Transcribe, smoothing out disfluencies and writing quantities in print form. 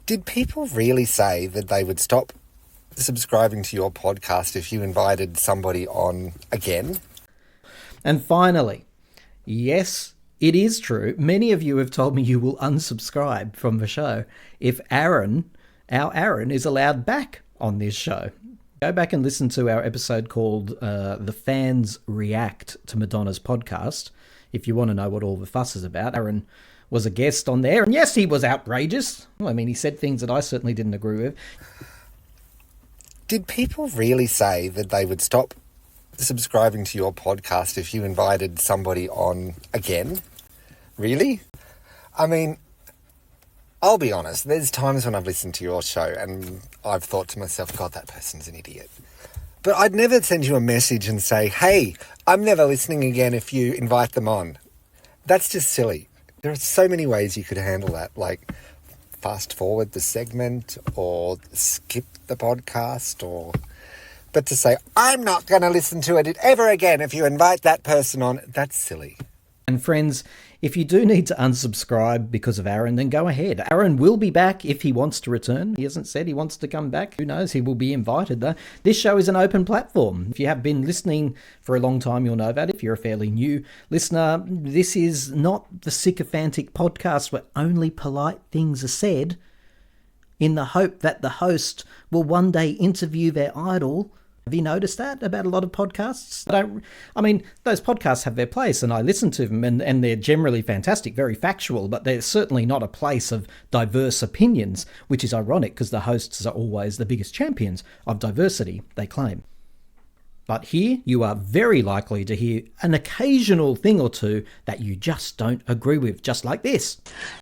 Did people really say that they would stop subscribing to your podcast if you invited somebody on again? And finally, yes, it is true. Many of you have told me you will unsubscribe from the show if Aaron, our Aaron, is allowed back on this show. Go back and listen to our episode called The Fans React to Madonna's Podcast if you want to know what all the fuss is about. Aaron was a guest on there, and yes, he was outrageous. I mean, he said things that I certainly didn't agree with. Did people really say that they would stop subscribing to your podcast if you invited somebody on again? Really? I mean, I'll be honest, there's times when I've listened to your show and I've thought to myself, God, that person's an idiot. But I'd never send you a message and say, hey, I'm never listening again if you invite them on. That's just silly. There are so many ways you could handle that, like fast forward the segment or skip the podcast, but to say, I'm not going to listen to it ever again if you invite that person on, that's silly. And friends, if you do need to unsubscribe because of Aaron, then go ahead. Aaron will be back if he wants to return. He hasn't said he wants to come back. Who knows? He will be invited, though. This show is an open platform. If you have been listening for a long time, you'll know that. If you're a fairly new listener, this is not the sycophantic podcast where only polite things are said in the hope that the host will one day interview their idol. Have you noticed that about a lot of podcasts? I mean, those podcasts have their place and I listen to them and they're generally fantastic, very factual, but they're certainly not a place of diverse opinions, which is ironic because the hosts are always the biggest champions of diversity, they claim. But here you are very likely to hear an occasional thing or two that you just don't agree with, just like this.